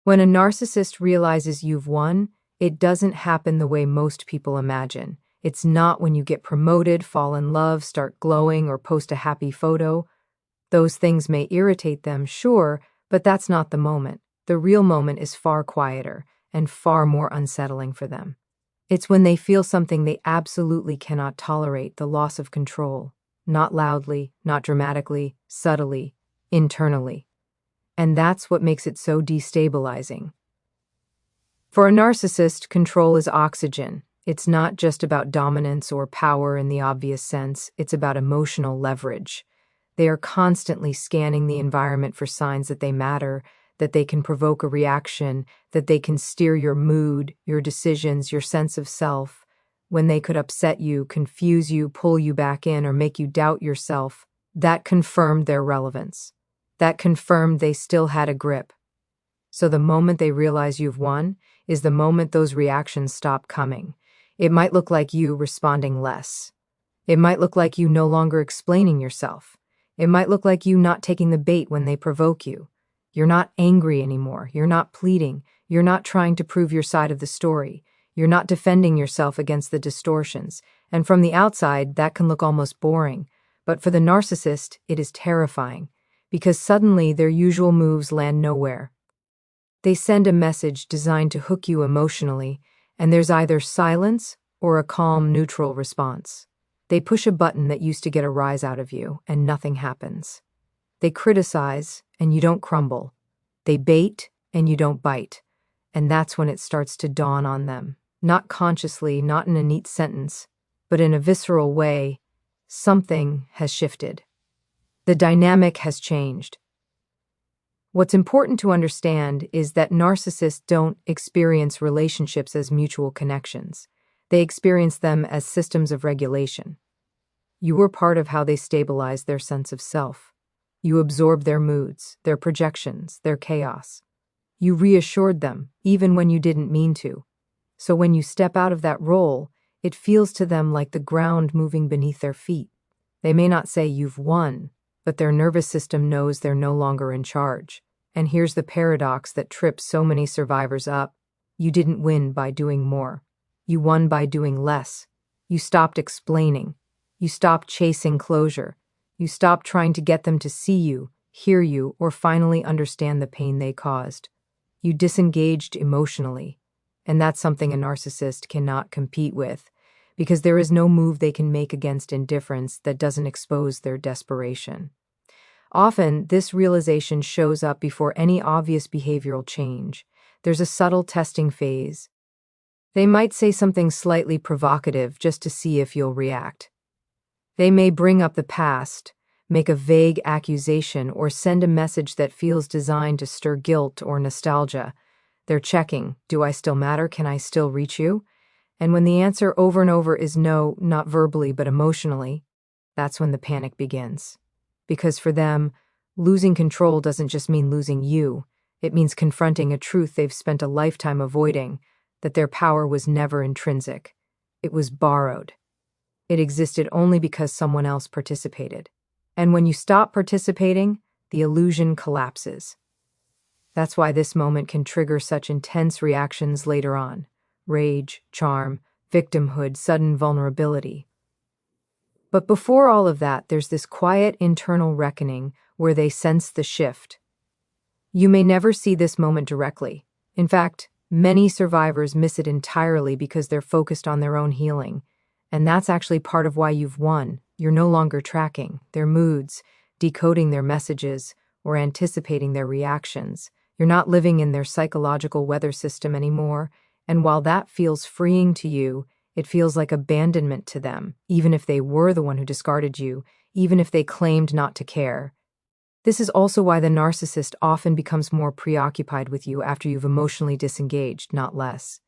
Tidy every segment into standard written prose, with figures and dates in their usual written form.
When a narcissist realizes you've won, it doesn't happen the way most people imagine. It's not when you get promoted, fall in love, start glowing, or post a happy photo. Those things may irritate them, sure, but that's not the moment. The real moment is far quieter and far more unsettling for them. It's when they feel something they absolutely cannot tolerate, the loss of control. Not loudly, not dramatically, subtly, internally. And that's what makes it so destabilizing. For a narcissist, control is oxygen. It's not just about dominance or power in the obvious sense, it's about emotional leverage. They are constantly scanning the environment for signs that they matter, that they can provoke a reaction, that they can steer your mood, your decisions, your sense of self. When they could upset you, confuse you, pull you back in, or make you doubt yourself, that confirmed their relevance. That confirmed they still had a grip. So the moment they realize you've won is the moment those reactions stop coming. It might look like you responding less. It might look like you no longer explaining yourself. It might look like you not taking the bait when they provoke you. You're not angry anymore. You're not pleading. You're not trying to prove your side of the story. You're not defending yourself against the distortions. And from the outside, that can look almost boring. But for the narcissist, it is terrifying, because suddenly their usual moves land nowhere. They send a message designed to hook you emotionally, and there's either silence or a calm, neutral response. They push a button that used to get a rise out of you, and nothing happens. They criticize, and you don't crumble. They bait, and you don't bite. And that's when it starts to dawn on them. Not consciously, not in a neat sentence, but in a visceral way, something has shifted. The dynamic has changed. What's important to understand is that narcissists don't experience relationships as mutual connections. They experience them as systems of regulation. You were part of how they stabilized their sense of self. You absorbed their moods, their projections, their chaos. You reassured them, even when you didn't mean to. So when you step out of that role, it feels to them like the ground moving beneath their feet. They may not say you've won, but their nervous system knows they're no longer in charge. And here's the paradox that trips so many survivors up. You didn't win by doing more. You won by doing less. You stopped explaining. You stopped chasing closure. You stopped trying to get them to see you, hear you, or finally understand the pain they caused. You disengaged emotionally. And that's something a narcissist cannot compete with, because there is no move they can make against indifference that doesn't expose their desperation. Often, this realization shows up before any obvious behavioral change. There's a subtle testing phase. They might say something slightly provocative just to see if you'll react. They may bring up the past, make a vague accusation, or send a message that feels designed to stir guilt or nostalgia. They're checking, do I still matter? Can I still reach you? And when the answer over and over is no, not verbally but emotionally, that's when the panic begins. Because for them, losing control doesn't just mean losing you. It means confronting a truth they've spent a lifetime avoiding, that their power was never intrinsic. It was borrowed. It existed only because someone else participated. And when you stop participating, the illusion collapses. That's why this moment can trigger such intense reactions later on. Rage, charm, victimhood, sudden vulnerability. But before all of that, there's this quiet internal reckoning where they sense the shift. You may never see this moment directly. In fact, many survivors miss it entirely because they're focused on their own healing. And that's actually part of why you've won. You're no longer tracking their moods, decoding their messages, or anticipating their reactions. You're not living in their psychological weather system anymore. And while that feels freeing to you, it feels like abandonment to them, even if they were the one who discarded you, even if they claimed not to care. This is also why the narcissist often becomes more preoccupied with you after you've emotionally disengaged, not less.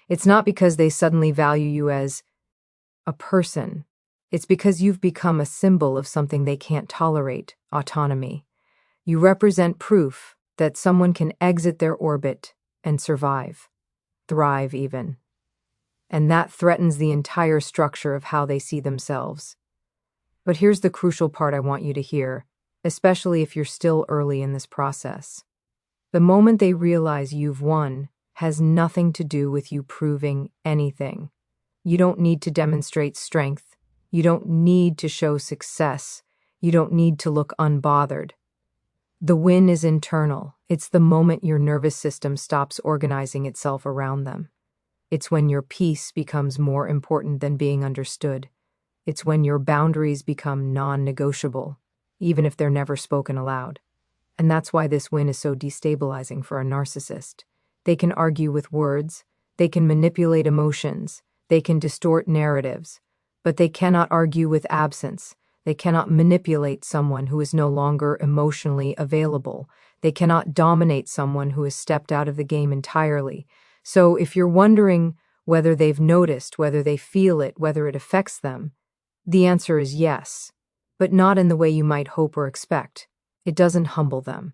It's not because they suddenly value you as a person. It's because you've become a symbol of something they can't tolerate, autonomy. You represent proof that someone can exit their orbit and survive, thrive even. And that threatens the entire structure of how they see themselves. But here's the crucial part I want you to hear, especially if you're still early in this process. The moment they realize you've won has nothing to do with you proving anything. You don't need to demonstrate strength. You don't need to show success. You don't need to look unbothered. The win is internal. It's the moment your nervous system stops organizing itself around them. It's when your peace becomes more important than being understood. It's when your boundaries become non-negotiable, even if they're never spoken aloud. And that's why this win is so destabilizing for a narcissist. They can argue with words, they can manipulate emotions, they can distort narratives, but they cannot argue with absence. They cannot manipulate someone who is no longer emotionally available. They cannot dominate someone who has stepped out of the game entirely. So if you're wondering whether they've noticed, whether they feel it, whether it affects them, the answer is yes, but not in the way you might hope or expect. It doesn't humble them.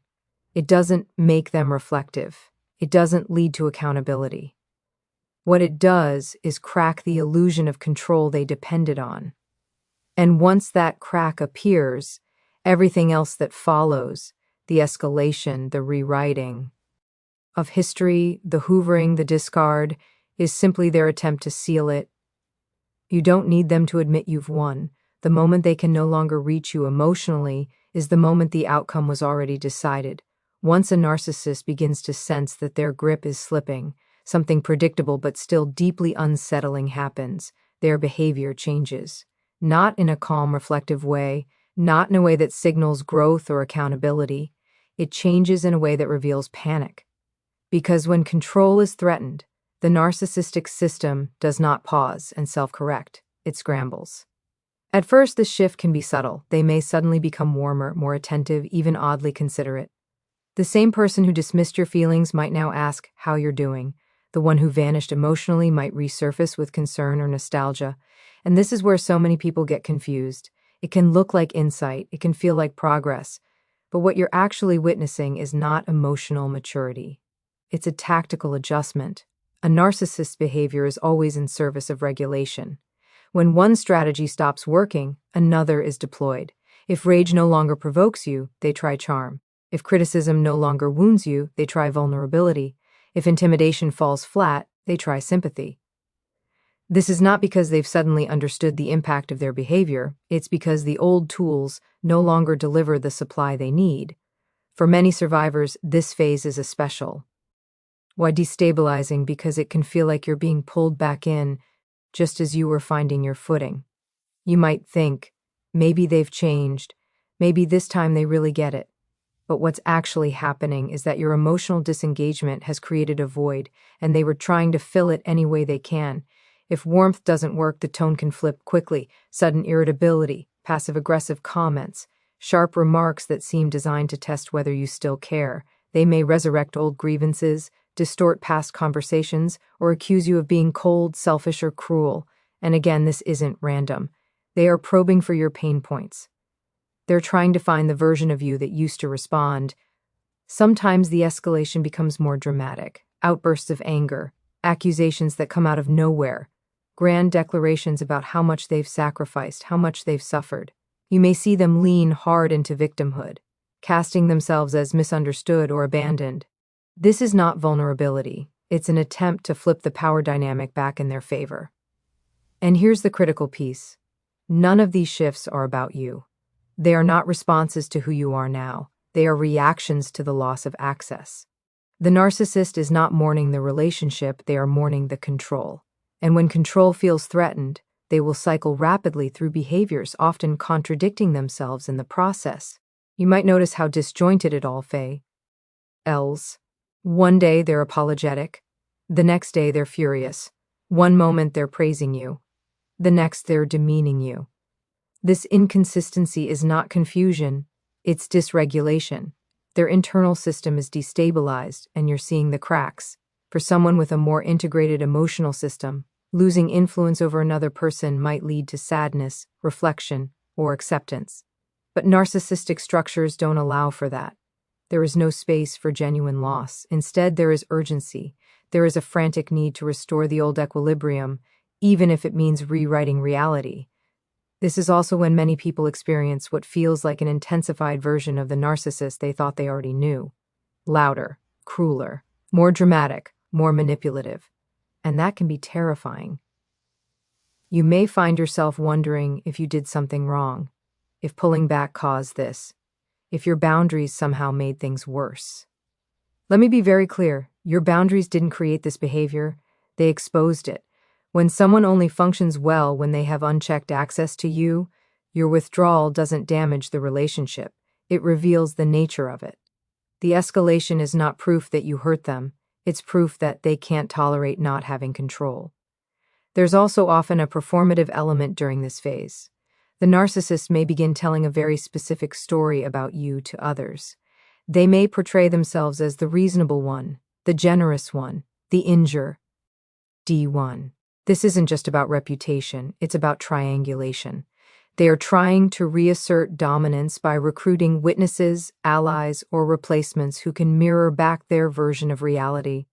It doesn't make them reflective. It doesn't lead to accountability. What it does is crack the illusion of control they depended on. And once that crack appears, everything else that follows, the escalation, the rewriting of history, the hoovering, the discard, is simply their attempt to seal it. You don't need them to admit you've won. The moment they can no longer reach you emotionally is the moment the outcome was already decided. Once a narcissist begins to sense that their grip is slipping, something predictable but still deeply unsettling happens. Their behavior changes. Not in a calm, reflective way, not in a way that signals growth or accountability. It changes in a way that reveals panic. Because when control is threatened, the narcissistic system does not pause and self-correct. It scrambles. At first, the shift can be subtle. They may suddenly become warmer, more attentive, even oddly considerate. The same person who dismissed your feelings might now ask how you're doing. The one who vanished emotionally might resurface with concern or nostalgia. And this is where so many people get confused. It can look like insight, it can feel like progress, but what you're actually witnessing is not emotional maturity. It's a tactical adjustment. A narcissist's behavior is always in service of regulation. When one strategy stops working, another is deployed. If rage no longer provokes you, they try charm. If criticism no longer wounds you, they try vulnerability. If intimidation falls flat, they try sympathy. This is not because they've suddenly understood the impact of their behavior, it's because the old tools no longer deliver the supply they need. For many survivors, this phase is especial. Why destabilizing? Because it can feel like you're being pulled back in just as you were finding your footing. You might think, maybe they've changed, maybe this time they really get it. But what's actually happening is that your emotional disengagement has created a void, and they were trying to fill it any way they can. If warmth doesn't work, the tone can flip quickly. Sudden irritability, passive-aggressive comments, sharp remarks that seem designed to test whether you still care. They may resurrect old grievances, distort past conversations, or accuse you of being cold, selfish, or cruel. And again, this isn't random. They are probing for your pain points. They're trying to find the version of you that used to respond. Sometimes the escalation becomes more dramatic. Outbursts of anger, accusations that come out of nowhere, grand declarations about how much they've sacrificed, how much they've suffered. You may see them lean hard into victimhood, casting themselves as misunderstood or abandoned. This is not vulnerability. It's an attempt to flip the power dynamic back in their favor. And here's the critical piece. None of these shifts are about you. They are not responses to who you are now. They are reactions to the loss of access. The narcissist is not mourning the relationship, they are mourning the control. And when control feels threatened, they will cycle rapidly through behaviors, often contradicting themselves in the process. You might notice how disjointed it all feels. One day they're apologetic, the next day they're furious. One moment they're praising you, the next they're demeaning you. This inconsistency is not confusion, it's dysregulation. Their internal system is destabilized, and you're seeing the cracks. For someone with a more integrated emotional system, losing influence over another person might lead to sadness, reflection, or acceptance. But narcissistic structures don't allow for that. There is no space for genuine loss. Instead, there is urgency. There is a frantic need to restore the old equilibrium, even if it means rewriting reality. This is also when many people experience what feels like an intensified version of the narcissist they thought they already knew. Louder, crueler, more dramatic, more manipulative. And that can be terrifying. You may find yourself wondering if you did something wrong, if pulling back caused this, if your boundaries somehow made things worse. Let me be very clear. Your boundaries didn't create this behavior. They exposed it. When someone only functions well when they have unchecked access to you, your withdrawal doesn't damage the relationship. It reveals the nature of it. The escalation is not proof that you hurt them. It's proof that they can't tolerate not having control. There's also often a performative element during this phase. The narcissist may begin telling a very specific story about you to others. They may portray themselves as the reasonable one, the generous one, the injure D1. This isn't just about reputation, it's about triangulation. They are trying to reassert dominance by recruiting witnesses, allies, or replacements who can mirror back their version of reality.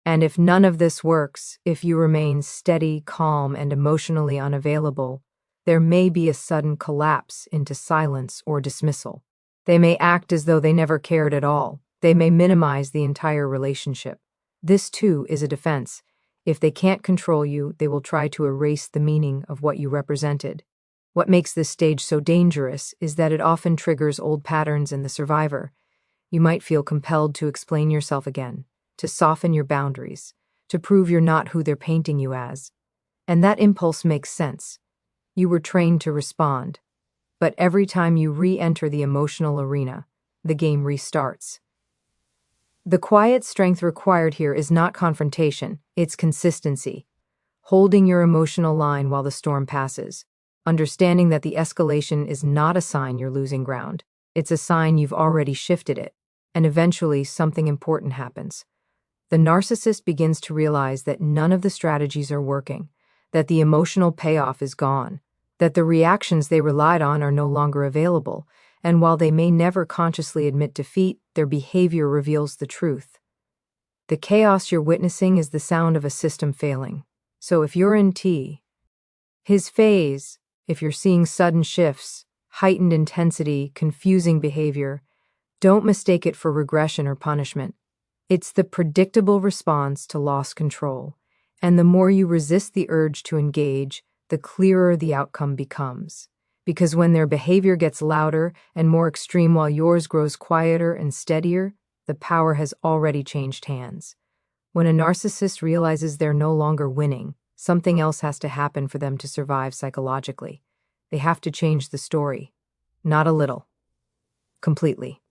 And if none of this works, if you remain steady, calm, and emotionally unavailable, there may be a sudden collapse into silence or dismissal. They may act as though they never cared at all. They may minimize the entire relationship. This, too, is a defense. If they can't control you, they will try to erase the meaning of what you represented. What makes this stage so dangerous is that it often triggers old patterns in the survivor. You might feel compelled to explain yourself again, to soften your boundaries, to prove you're not who they're painting you as. And that impulse makes sense. You were trained to respond. But every time you re-enter the emotional arena, the game restarts. The quiet strength required here is not confrontation, it's consistency. Holding your emotional line while the storm passes. Understanding that the escalation is not a sign you're losing ground. It's a sign you've already shifted it. And eventually, something important happens. The narcissist begins to realize that none of the strategies are working, that the emotional payoff is gone, that the reactions they relied on are no longer available, and while they may never consciously admit defeat, their behavior reveals the truth. The chaos you're witnessing is the sound of a system failing. So if you're in his phase, if you're seeing sudden shifts, heightened intensity, confusing behavior, don't mistake it for regression or punishment. It's the predictable response to lost control, and the more you resist the urge to engage, the clearer the outcome becomes. Because when their behavior gets louder and more extreme while yours grows quieter and steadier, the power has already changed hands. When a narcissist realizes they're no longer winning, something else has to happen for them to survive psychologically. They have to change the story. Not a little. Completely.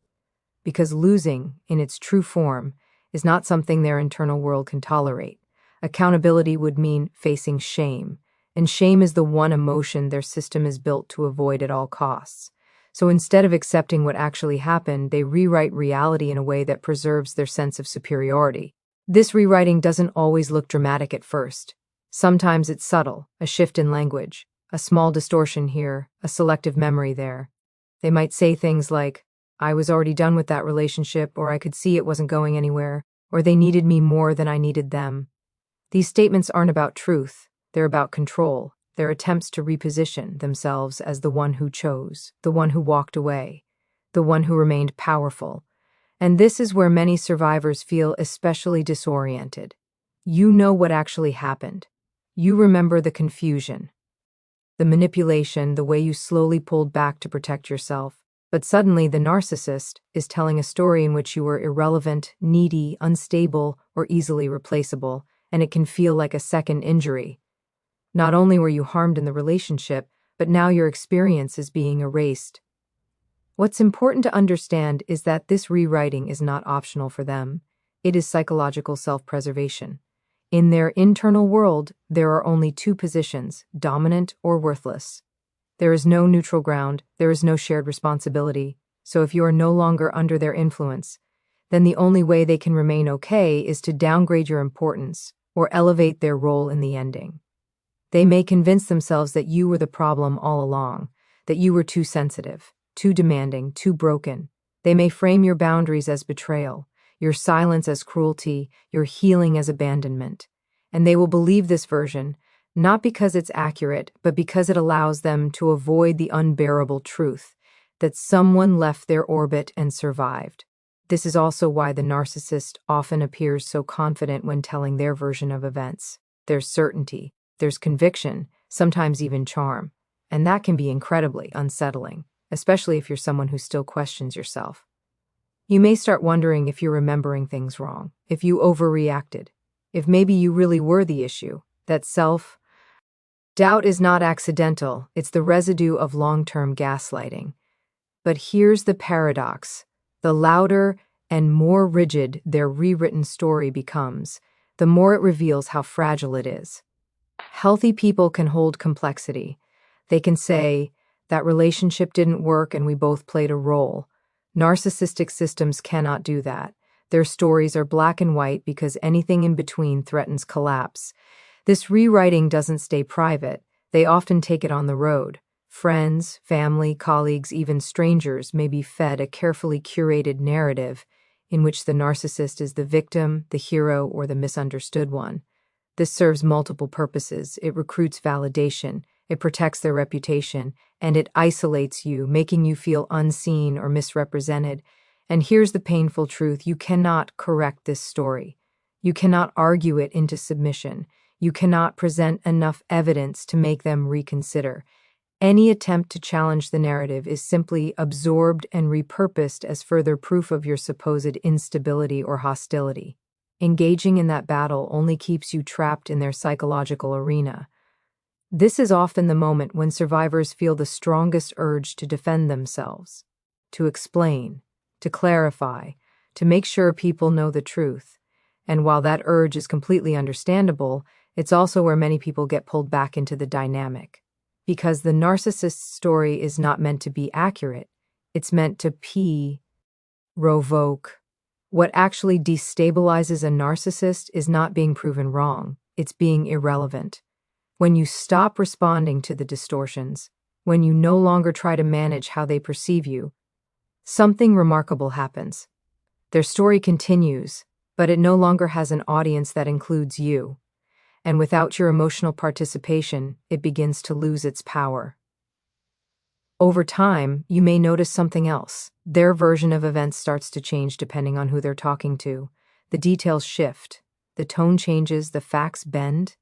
Because losing, in its true form, is not something their internal world can tolerate. Accountability would mean facing shame. And shame is the one emotion their system is built to avoid at all costs. So instead of accepting what actually happened, they rewrite reality in a way that preserves their sense of superiority. This rewriting doesn't always look dramatic at first. Sometimes it's subtle, a shift in language, a small distortion here, a selective memory there. They might say things like, "I was already done with that relationship," or "I could see it wasn't going anywhere," or "they needed me more than I needed them." These statements aren't about truth. They're about control. They're attempts to reposition themselves as the one who chose, the one who walked away, the one who remained powerful. And this is where many survivors feel especially disoriented. You know what actually happened. You remember the confusion, the manipulation, the way you slowly pulled back to protect yourself. But suddenly the narcissist is telling a story in which you were irrelevant, needy, unstable, or easily replaceable, and it can feel like a second injury. Not only were you harmed in the relationship, but now your experience is being erased. What's important to understand is that this rewriting is not optional for them. It is psychological self-preservation. In their internal world, there are only two positions, dominant or worthless. There is no neutral ground, there is no shared responsibility. So if you are no longer under their influence, then the only way they can remain okay is to downgrade your importance or elevate their role in the ending. They may convince themselves that you were the problem all along, that you were too sensitive, too demanding, too broken. They may frame your boundaries as betrayal, your silence as cruelty, your healing as abandonment. And they will believe this version, not because it's accurate, but because it allows them to avoid the unbearable truth that someone left their orbit and survived. This is also why the narcissist often appears so confident when telling their version of events. There's certainty, there's conviction, sometimes even charm, and that can be incredibly unsettling, especially if you're someone who still questions yourself. You may start wondering if you're remembering things wrong, if you overreacted, if maybe you really were the issue. That self-doubt is not accidental, it's the residue of long-term gaslighting. But here's the paradox. The louder and more rigid their rewritten story becomes, the more it reveals how fragile it is. Healthy people can hold complexity. They can say, that relationship didn't work and we both played a role. Narcissistic systems cannot do that. Their stories are black and white because anything in between threatens collapse. This rewriting doesn't stay private. They often take it on the road. Friends, family, colleagues, even strangers may be fed a carefully curated narrative in which the narcissist is the victim, the hero, or the misunderstood one. This serves multiple purposes. It recruits validation, it protects their reputation, and it isolates you, making you feel unseen or misrepresented. And here's the painful truth: you cannot correct this story. You cannot argue it into submission. You cannot present enough evidence to make them reconsider. Any attempt to challenge the narrative is simply absorbed and repurposed as further proof of your supposed instability or hostility. Engaging in that battle only keeps you trapped in their psychological arena. This is often the moment when survivors feel the strongest urge to defend themselves, to explain, to clarify, to make sure people know the truth. And while that urge is completely understandable, it's also where many people get pulled back into the dynamic. Because the narcissist's story is not meant to be accurate, it's meant to provoke. What actually destabilizes a narcissist is not being proven wrong, it's being irrelevant. When you stop responding to the distortions, when you no longer try to manage how they perceive you, something remarkable happens. Their story continues, but it no longer has an audience that includes you. And without your emotional participation, it begins to lose its power. Over time, you may notice something else. Their version of events starts to change depending on who they're talking to. The details shift, the tone changes, the facts bend.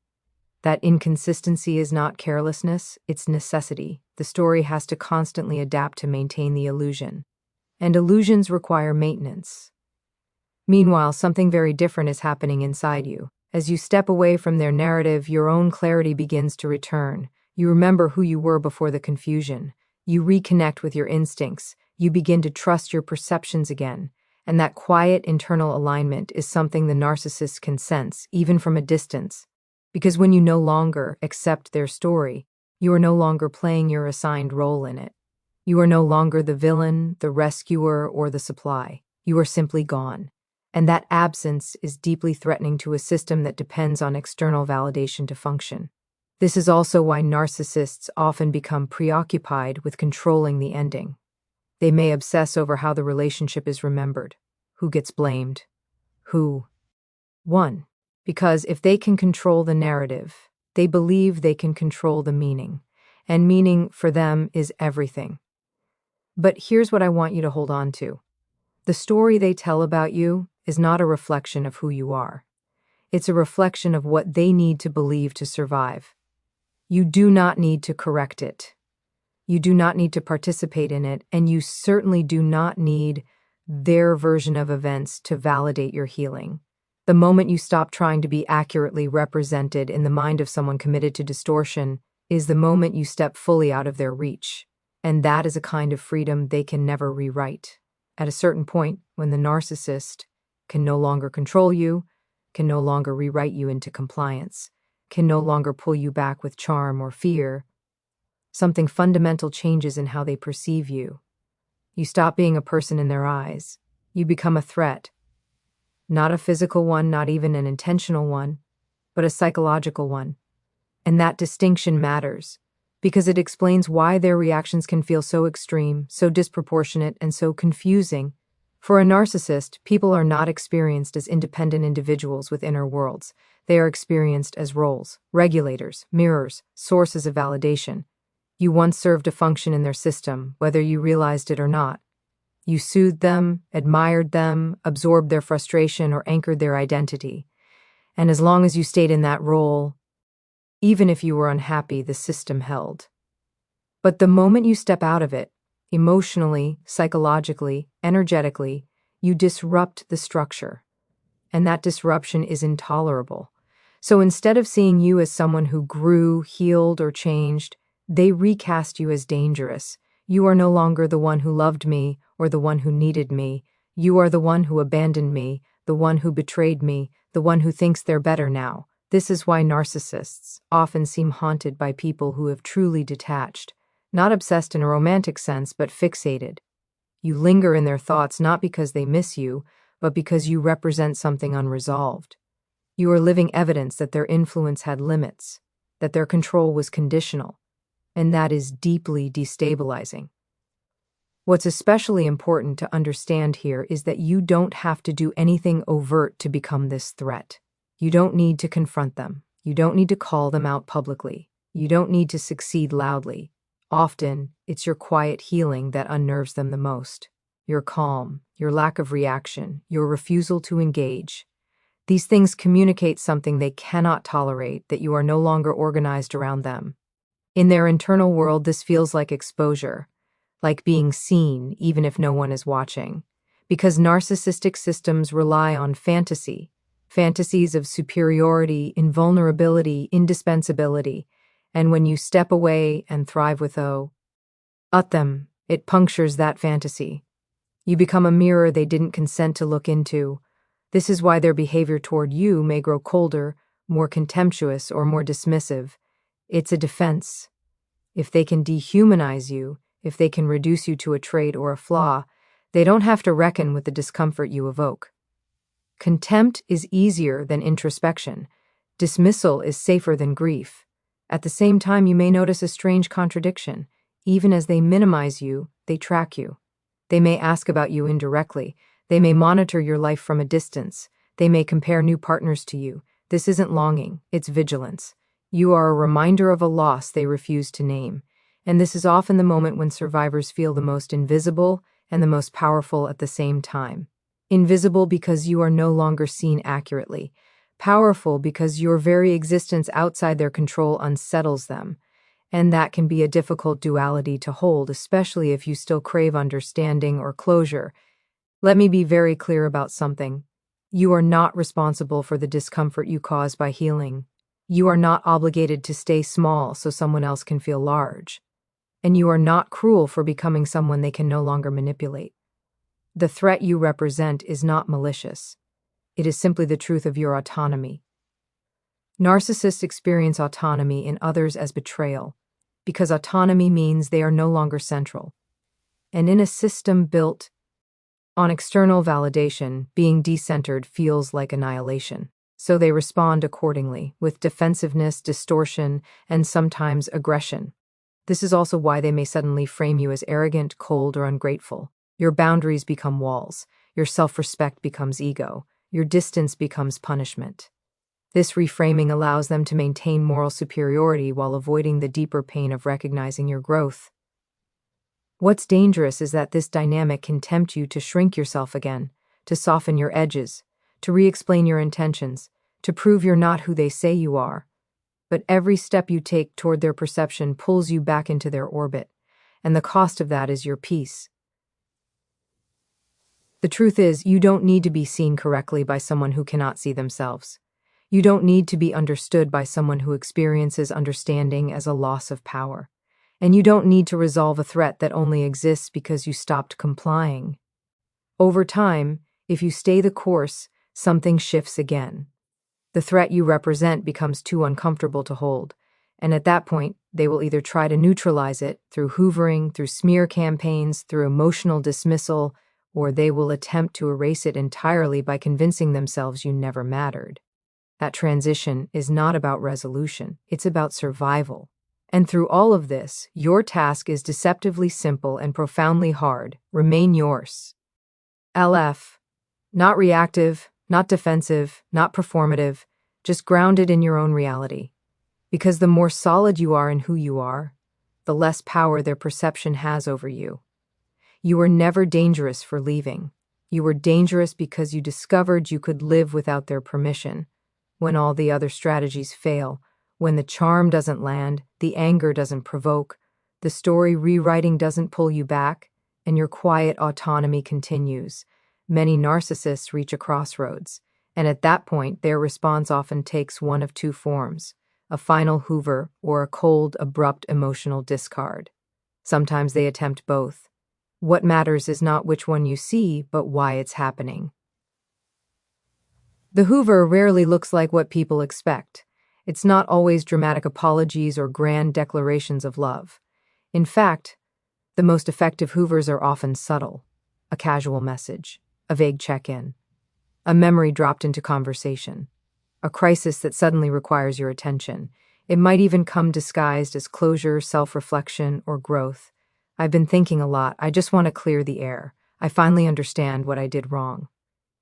That inconsistency is not carelessness, it's necessity. The story has to constantly adapt to maintain the illusion. And illusions require maintenance. Meanwhile, something very different is happening inside you. As you step away from their narrative, your own clarity begins to return. You remember who you were before the confusion. You reconnect with your instincts. You begin to trust your perceptions again. And that quiet internal alignment is something the narcissist can sense, even from a distance. Because when you no longer accept their story, you are no longer playing your assigned role in it. You are no longer the villain, the rescuer, or the supply. You are simply gone. And that absence is deeply threatening to a system that depends on external validation to function. This is also why narcissists often become preoccupied with controlling the ending. They may obsess over how the relationship is remembered, who gets blamed, who won. Because if they can control the narrative, they believe they can control the meaning. And meaning for them is everything. But here's what I want you to hold on to. The story they tell about you is not a reflection of who you are. It's a reflection of what they need to believe to survive. You do not need to correct it. You do not need to participate in it, and you certainly do not need their version of events to validate your healing. The moment you stop trying to be accurately represented in the mind of someone committed to distortion is the moment you step fully out of their reach. And that is a kind of freedom they can never rewrite. At a certain point, when the narcissist can no longer control you, can no longer rewrite you into compliance, can no longer pull you back with charm or fear, something fundamental changes in how they perceive you. You stop being a person in their eyes. You become a threat. Not a physical one, not even an intentional one, but a psychological one. And that distinction matters, because it explains why their reactions can feel so extreme, so disproportionate, and so confusing. For a narcissist, people are not experienced as independent individuals with inner worlds. They are experienced as roles, regulators, mirrors, sources of validation. You once served a function in their system, whether you realized it or not. You soothed them, admired them, absorbed their frustration, or anchored their identity. And as long as you stayed in that role, even if you were unhappy, the system held. But the moment you step out of it, emotionally, psychologically, energetically, you disrupt the structure. And that disruption is intolerable. So instead of seeing you as someone who grew, healed, or changed, they recast you as dangerous. You are no longer the one who loved me or the one who needed me. You are the one who abandoned me, the one who betrayed me, the one who thinks they're better now. This is why narcissists often seem haunted by people who have truly detached, not obsessed in a romantic sense, but fixated. You linger in their thoughts not because they miss you, but because you represent something unresolved. You are living evidence that their influence had limits, that their control was conditional, and that is deeply destabilizing. What's especially important to understand here is that you don't have to do anything overt to become this threat. You don't need to confront them. You don't need to call them out publicly. You don't need to succeed loudly. Often, it's your quiet healing that unnerves them the most. Your calm, your lack of reaction, your refusal to engage. These things communicate something they cannot tolerate, that you are no longer organized around them. In their internal world, this feels like exposure, like being seen even if no one is watching. Because narcissistic systems rely on fantasy, fantasies of superiority, invulnerability, indispensability, and when you step away and thrive with them, it punctures that fantasy. You become a mirror they didn't consent to look into. This is why their behavior toward you may grow colder, more contemptuous, or more dismissive. It's a defense. If they can dehumanize you, if they can reduce you to a trait or a flaw, they don't have to reckon with the discomfort you evoke. Contempt is easier than introspection. Dismissal is safer than grief. At the same time, you may notice a strange contradiction. Even as they minimize you, they track you. They may ask about you indirectly. They may monitor your life from a distance. They may compare new partners to you. This isn't longing, it's vigilance. You are a reminder of a loss they refuse to name. And this is often the moment when survivors feel the most invisible and the most powerful at the same time. Invisible because you are no longer seen accurately. Powerful because your very existence outside their control unsettles them. And that can be a difficult duality to hold, especially if you still crave understanding or closure. Let me be very clear about something. You are not responsible for the discomfort you cause by healing. You are not obligated to stay small so someone else can feel large. And you are not cruel for becoming someone they can no longer manipulate. The threat you represent is not malicious. It is simply the truth of your autonomy. Narcissists experience autonomy in others as betrayal, because autonomy means they are no longer central. And in a system built on external validation, being decentered feels like annihilation. So they respond accordingly, with defensiveness, distortion, and sometimes aggression. This is also why they may suddenly frame you as arrogant, cold, or ungrateful. Your boundaries become walls. Your self-respect becomes ego. Your distance becomes punishment. This reframing allows them to maintain moral superiority while avoiding the deeper pain of recognizing your growth. What's dangerous is that this dynamic can tempt you to shrink yourself again, to soften your edges, to re-explain your intentions, to prove you're not who they say you are. But every step you take toward their perception pulls you back into their orbit, and the cost of that is your peace. The truth is, you don't need to be seen correctly by someone who cannot see themselves. You don't need to be understood by someone who experiences understanding as a loss of power. And you don't need to resolve a threat that only exists because you stopped complying. Over time, if you stay the course, something shifts again. The threat you represent becomes too uncomfortable to hold, and at that point, they will either try to neutralize it through hoovering, through smear campaigns, through emotional dismissal, or they will attempt to erase it entirely by convincing themselves you never mattered. That transition is not about resolution, it's about survival. And through all of this, your task is deceptively simple and profoundly hard. Remain yours. LF. Not reactive, not defensive, not performative, just grounded in your own reality. Because the more solid you are in who you are, the less power their perception has over you. You were never dangerous for leaving. You were dangerous because you discovered you could live without their permission. When all the other strategies fail, when the charm doesn't land, the anger doesn't provoke, the story rewriting doesn't pull you back, and your quiet autonomy continues, many narcissists reach a crossroads, and at that point, their response often takes one of two forms: a final hoover or a cold, abrupt emotional discard. Sometimes they attempt both. What matters is not which one you see, but why it's happening. The hoover rarely looks like what people expect. It's not always dramatic apologies or grand declarations of love. In fact, the most effective hoovers are often subtle: a casual message, a vague check-in, a memory dropped into conversation, a crisis that suddenly requires your attention. It might even come disguised as closure, self-reflection, or growth. I've been thinking a lot. I just want to clear the air. I finally understand what I did wrong.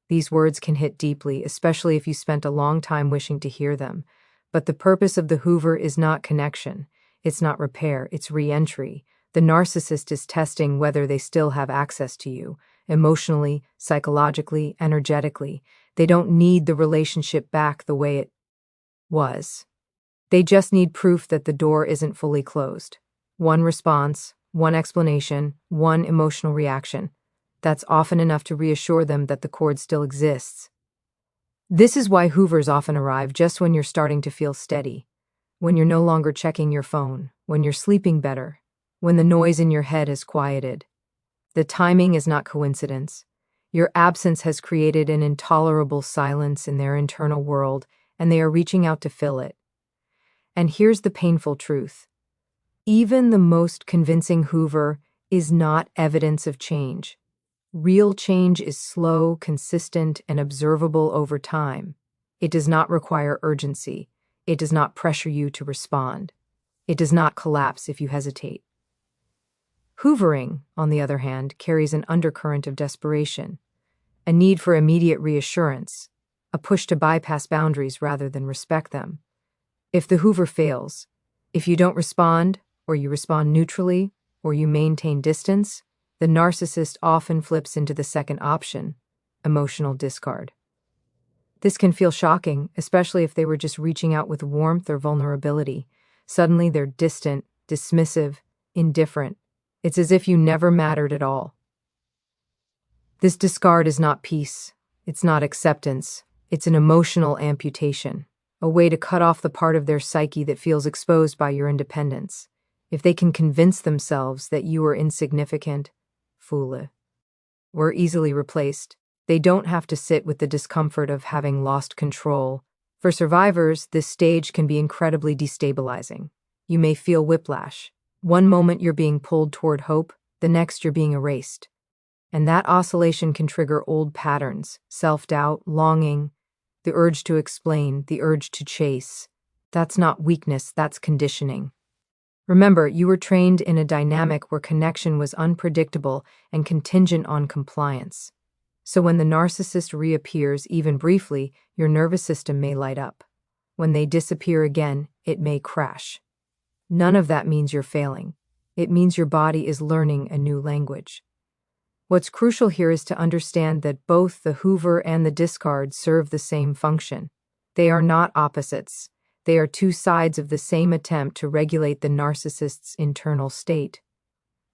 These words can hit deeply, especially if you spent a long time wishing to hear them. But the purpose of the hoover is not connection. It's not repair. It's re-entry. The narcissist is testing whether they still have access to you, emotionally, psychologically, energetically. They don't need the relationship back the way it was. They just need proof that the door isn't fully closed. One response, one explanation, one emotional reaction. That's often enough to reassure them that the cord still exists. This is why hoovers often arrive just when you're starting to feel steady, when you're no longer checking your phone, when you're sleeping better, when the noise in your head has quieted. The timing is not coincidence. Your absence has created an intolerable silence in their internal world, and they are reaching out to fill it. And here's the painful truth. Even the most convincing hoover is not evidence of change. Real change is slow, consistent, and observable over time. It does not require urgency. It does not pressure you to respond. It does not collapse if you hesitate. Hoovering, on the other hand, carries an undercurrent of desperation, a need for immediate reassurance, a push to bypass boundaries rather than respect them. If the hoover fails, if you don't respond, or you respond neutrally, or you maintain distance, the narcissist often flips into the second option, emotional discard. This can feel shocking, especially if they were just reaching out with warmth or vulnerability. Suddenly they're distant, dismissive, indifferent. It's as if you never mattered at all. This discard is not peace. It's not acceptance. It's an emotional amputation, a way to cut off the part of their psyche that feels exposed by your independence. If they can convince themselves that you are insignificant, foolish, or easily replaced, they don't have to sit with the discomfort of having lost control. For survivors, this stage can be incredibly destabilizing. You may feel whiplash. One moment you're being pulled toward hope, the next you're being erased. And that oscillation can trigger old patterns, self-doubt, longing, the urge to explain, the urge to chase. That's not weakness, that's conditioning. Remember, you were trained in a dynamic where connection was unpredictable and contingent on compliance. So when the narcissist reappears, even briefly, your nervous system may light up. When they disappear again, it may crash. None of that means you're failing. It means your body is learning a new language. What's crucial here is to understand that both the hoover and the discard serve the same function. They are not opposites. They are two sides of the same attempt to regulate the narcissist's internal state.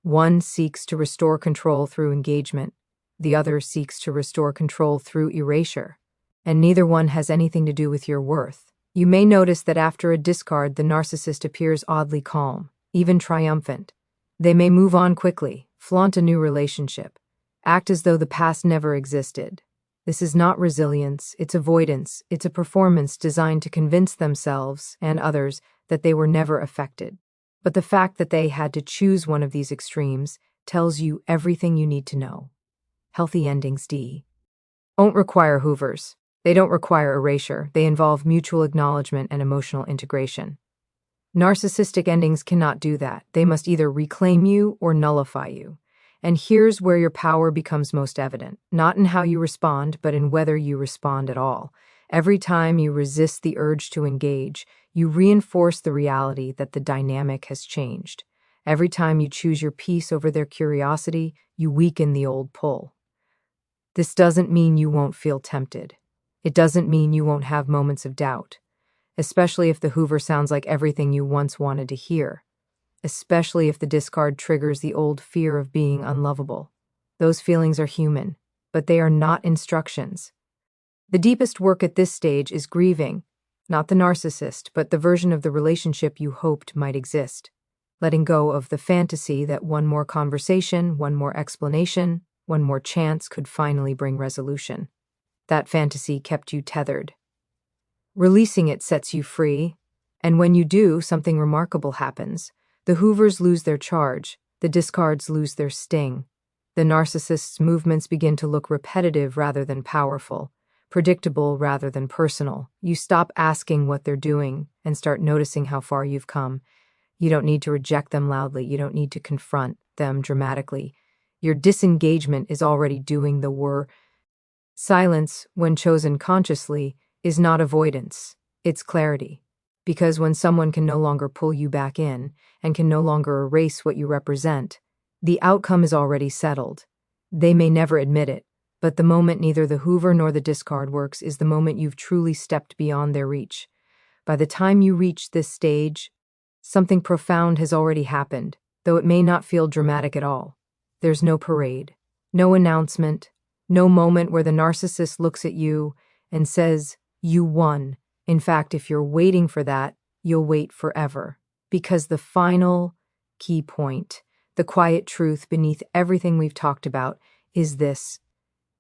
One seeks to restore control through engagement. The other seeks to restore control through erasure. And neither one has anything to do with your worth. You may notice that after a discard, the narcissist appears oddly calm, even triumphant. They may move on quickly, flaunt a new relationship, act as though the past never existed. This is not resilience, it's avoidance. It's a performance designed to convince themselves and others that they were never affected. But the fact that they had to choose one of these extremes tells you everything you need to know. Healthy endings don't require hoovers. They don't require erasure. They involve mutual acknowledgement and emotional integration. Narcissistic endings cannot do that. They must either reclaim you or nullify you. And here's where your power becomes most evident, not in how you respond, but in whether you respond at all. Every time you resist the urge to engage, you reinforce the reality that the dynamic has changed. Every time you choose your peace over their curiosity, you weaken the old pull. This doesn't mean you won't feel tempted. It doesn't mean you won't have moments of doubt, especially if the Hoover sounds like everything you once wanted to hear, especially if the discard triggers the old fear of being unlovable. Those feelings are human, but they are not instructions. The deepest work at this stage is grieving, not the narcissist, but the version of the relationship you hoped might exist. Letting go of the fantasy that one more conversation, one more explanation, one more chance could finally bring resolution. That fantasy kept you tethered. Releasing it sets you free, and when you do, something remarkable happens. The Hoovers lose their charge, the discards lose their sting. The narcissist's movements begin to look repetitive rather than powerful, predictable rather than personal. You stop asking what they're doing and start noticing how far you've come. You don't need to reject them loudly. You don't need to confront them dramatically. Your disengagement is already doing the work. Silence, when chosen consciously, is not avoidance. It's clarity. Because when someone can no longer pull you back in and can no longer erase what you represent, the outcome is already settled. They may never admit it, but the moment neither the Hoover nor the discard works is the moment you've truly stepped beyond their reach. By the time you reach this stage, something profound has already happened, though it may not feel dramatic at all. There's no parade, no announcement, no moment where the narcissist looks at you and says, "You won." In fact, if you're waiting for that, you'll wait forever. Because the final key point, the quiet truth beneath everything we've talked about, is this: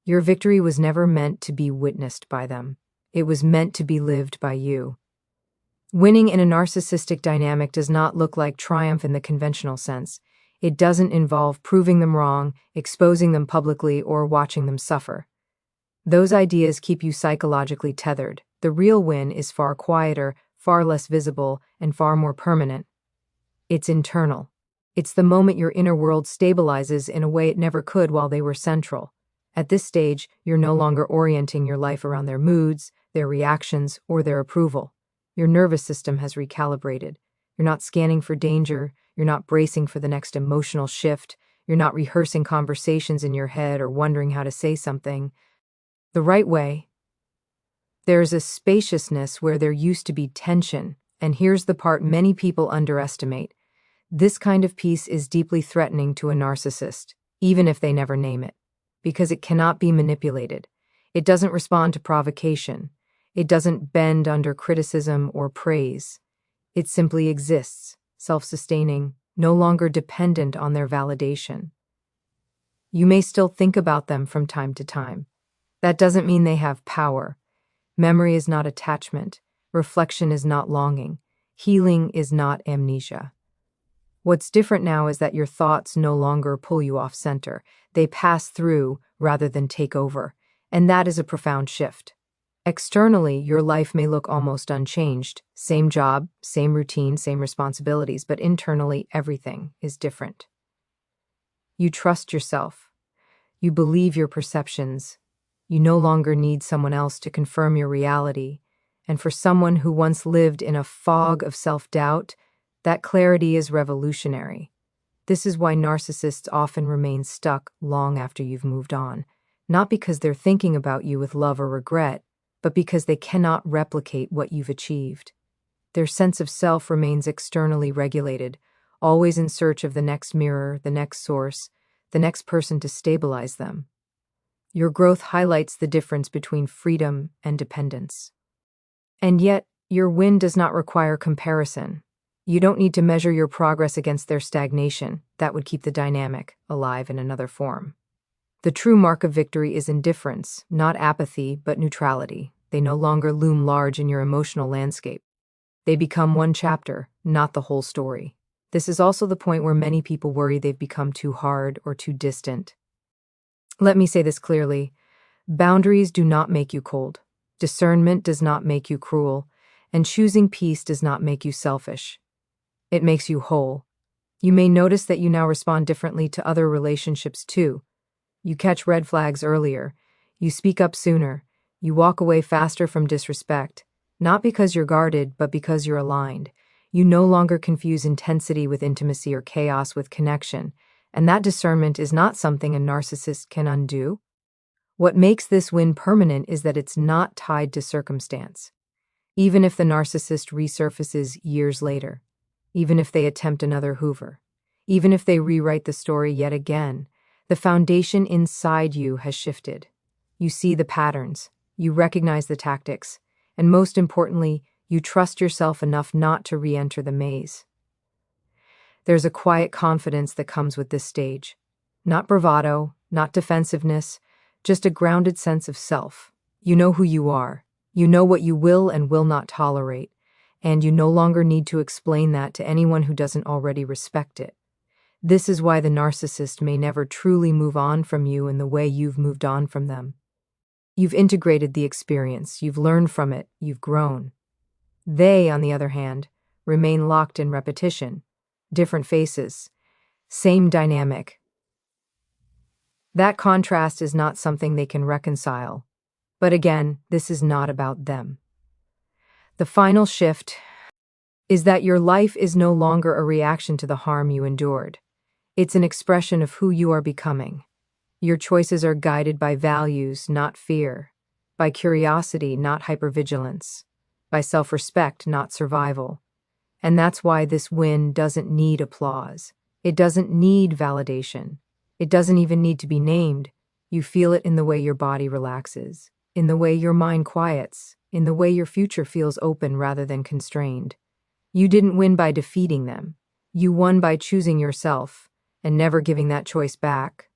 your victory was never meant to be witnessed by them. It was meant to be lived by you. Winning in a narcissistic dynamic does not look like triumph in the conventional sense. It doesn't involve proving them wrong, exposing them publicly, or watching them suffer. Those ideas keep you psychologically tethered. The real win is far quieter, far less visible, and far more permanent. It's internal. It's the moment your inner world stabilizes in a way it never could while they were central. At this stage, you're no longer orienting your life around their moods, their reactions, or their approval. Your nervous system has recalibrated. You're not scanning for danger. You're not bracing for the next emotional shift. You're not rehearsing conversations in your head or wondering how to say something the right way. There's a spaciousness where there used to be tension, and here's the part many people underestimate. This kind of peace is deeply threatening to a narcissist, even if they never name it, because it cannot be manipulated. It doesn't respond to provocation. It doesn't bend under criticism or praise. It simply exists, self-sustaining, no longer dependent on their validation. You may still think about them from time to time. That doesn't mean they have power. Memory is not attachment. Reflection is not longing. Healing is not amnesia. What's different now is that your thoughts no longer pull you off center. They pass through rather than take over, and that is a profound shift. Externally, your life may look almost unchanged. Same job, same routine, same responsibilities, but internally, everything is different. You trust yourself. You believe your perceptions. You no longer need someone else to confirm your reality. And for someone who once lived in a fog of self-doubt, that clarity is revolutionary. This is why narcissists often remain stuck long after you've moved on, not because they're thinking about you with love or regret, but because they cannot replicate what you've achieved. Their sense of self remains externally regulated, always in search of the next mirror, the next source, the next person to stabilize them. Your growth highlights the difference between freedom and dependence. And yet, your win does not require comparison. You don't need to measure your progress against their stagnation. That would keep the dynamic alive in another form. The true mark of victory is indifference, not apathy, but neutrality. They no longer loom large in your emotional landscape. They become one chapter, not the whole story. This is also the point where many people worry they've become too hard or too distant. Let me say this clearly. Boundaries do not make you cold. Discernment does not make you cruel. And choosing peace does not make you selfish. It makes you whole. You may notice that you now respond differently to other relationships too. You catch red flags earlier. You speak up sooner. You walk away faster from disrespect. Not because you're guarded, but because you're aligned. You no longer confuse intensity with intimacy or chaos with connection, and that discernment is not something a narcissist can undo. What makes this win permanent is that it's not tied to circumstance. Even if the narcissist resurfaces years later, even if they attempt another Hoover, even if they rewrite the story yet again, the foundation inside you has shifted. You see the patterns, you recognize the tactics, and most importantly, you trust yourself enough not to re-enter the maze. There's a quiet confidence that comes with this stage. Not bravado, not defensiveness, just a grounded sense of self. You know who you are. You know what you will and will not tolerate, and you no longer need to explain that to anyone who doesn't already respect it. This is why the narcissist may never truly move on from you in the way you've moved on from them. You've integrated the experience, you've learned from it, you've grown. They, on the other hand, remain locked in repetition. Different faces, same dynamic. That contrast is not something they can reconcile. But again, this is not about them. The final shift is that your life is no longer a reaction to the harm you endured. It's an expression of who you are becoming. Your choices are guided by values, not fear, by curiosity, not hypervigilance, by self-respect, not survival. And that's why this win doesn't need applause. It doesn't need validation. It doesn't even need to be named. You feel it in the way your body relaxes, in the way your mind quiets, in the way your future feels open rather than constrained. You didn't win by defeating them. You won by choosing yourself and never giving that choice back.